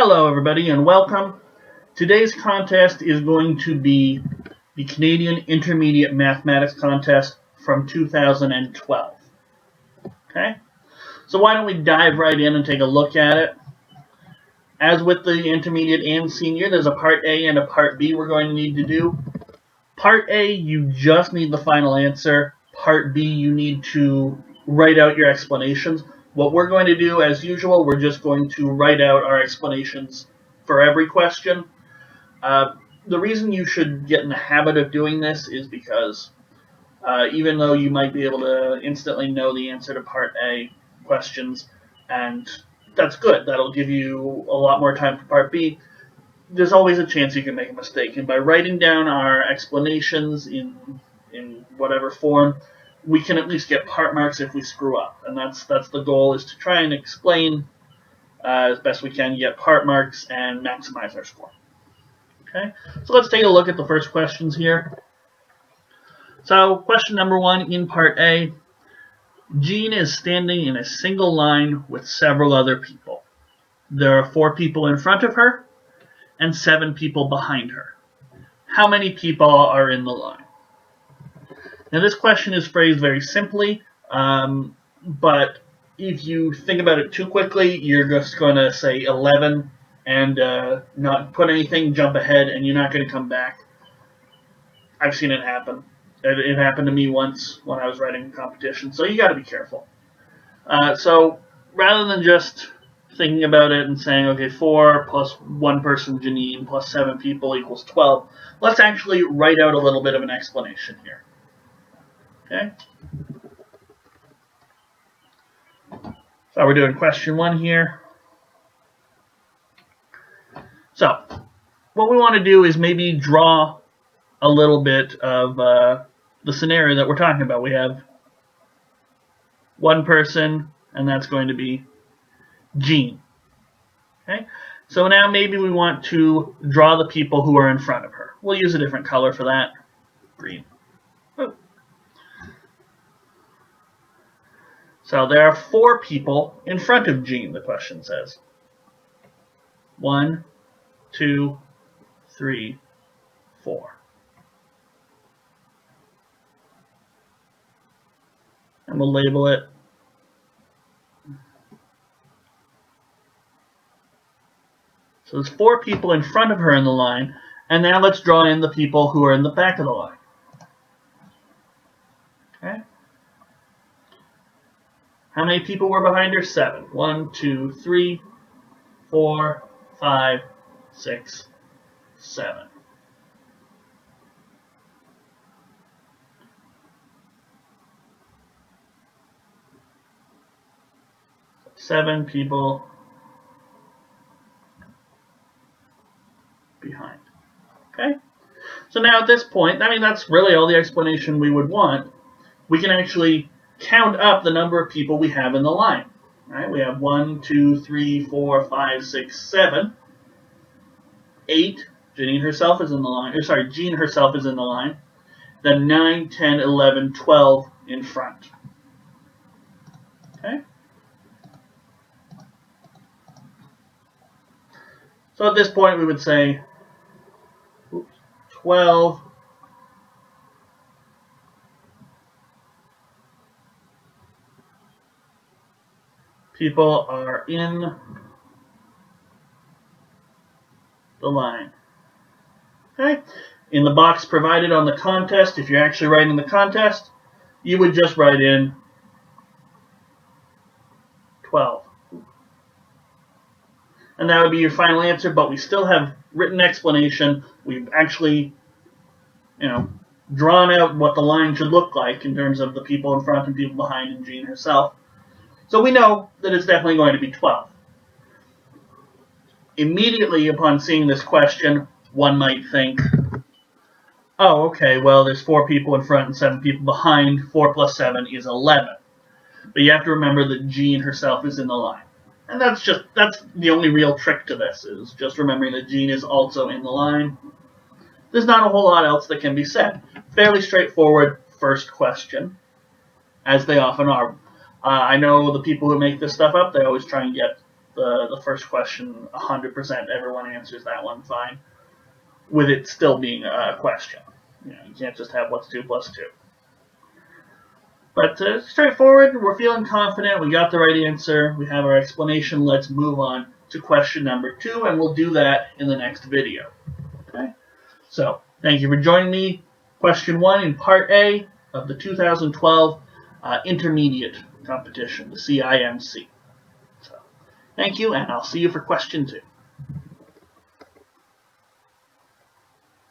Hello everybody and welcome. Today's contest is going to be the Canadian Intermediate Mathematics Contest from 2012. Okay, so why don't we dive right in and take a look at it. As with the Intermediate and Senior, there's a Part A and a Part B we're going to need to do. Part A, you just need the final answer. Part B, you need to write out your explanations. What we're going to do, as usual, we're just going to write out our explanations for every question. The reason you should get in the habit of doing this is because even though you might be able to instantly know the answer to Part A questions, and that's good, that'll give you a lot more time for Part B, there's always a chance you can make a mistake. And by writing down our explanations in whatever form, we can at least get part marks if we screw up. And that's the goal, is to try and explain as best we can, get part marks, and maximize our score. Okay, so let's take a look at the first questions here. So question number 1 in Part A, Jean is standing in a single line with several other people. There are 4 people in front of her and 7 people behind her. How many people are in the line? Now this question is phrased very simply, but if you think about it too quickly, you're just going to say 11 and not put anything, jump ahead, and you're not going to come back. I've seen it happen. It happened to me once when I was writing a competition, so you got to be careful. So rather than just thinking about it and saying, okay, 4 plus 1 person, Janine, plus 7 people equals 12, let's actually write out a little bit of an explanation here. Okay? So we're doing question 1 here. So what we want to do is maybe draw a little bit of the scenario that we're talking about. We have 1 person, and that's going to be Jean. Okay? So now maybe we want to draw the people who are in front of her. We'll use a different color for that, green. Ooh. So there are 4 people in front of Jean, the question says. 1, 2, 3, 4. And we'll label it so there's 4 people in front of her in the line, and now let's draw in the people who are in the back of the line. Okay? How many people were behind her? 7. 1, 2, 3, 4, 5, 6, 7. Seven people behind. Okay? So now at this point, I mean, that's really all the explanation we would want. We can actually count up the number of people we have in the line. Right? We have 1, 2, 3, 4, 5, 6, 7. 8. Janine herself is in the line. Jean herself is in the line. Then 9, 10, 11, 12 in front. Okay? So at this point we would say 12 people are in the line. Okay? In the box provided on the contest, if you're actually writing the contest, you would just write in 12. And that would be your final answer, but we still have written explanation. We've actually, drawn out what the line should look like in terms of the people in front and people behind and Jean herself. So we know that it's definitely going to be 12. Immediately upon seeing this question, one might think, oh, okay, well, there's 4 people in front and 7 people behind. 4 plus 7 is 11. But you have to remember that Jean herself is in the line. And that's the only real trick to this, is just remembering that Jean is also in the line. There's not a whole lot else that can be said. Fairly straightforward first question, as they often are. I know the people who make this stuff up, they always try and get the first question 100%, everyone answers that one fine, with it still being a question. You can't just have what's 2 plus 2. But straightforward, we're feeling confident, we got the right answer, we have our explanation, let's move on to question number 2, and we'll do that in the next video. Okay? So, thank you for joining me. Question 1 in Part A of the 2012 Intermediate Competition, the CIMC. So, thank you, and I'll see you for question 2.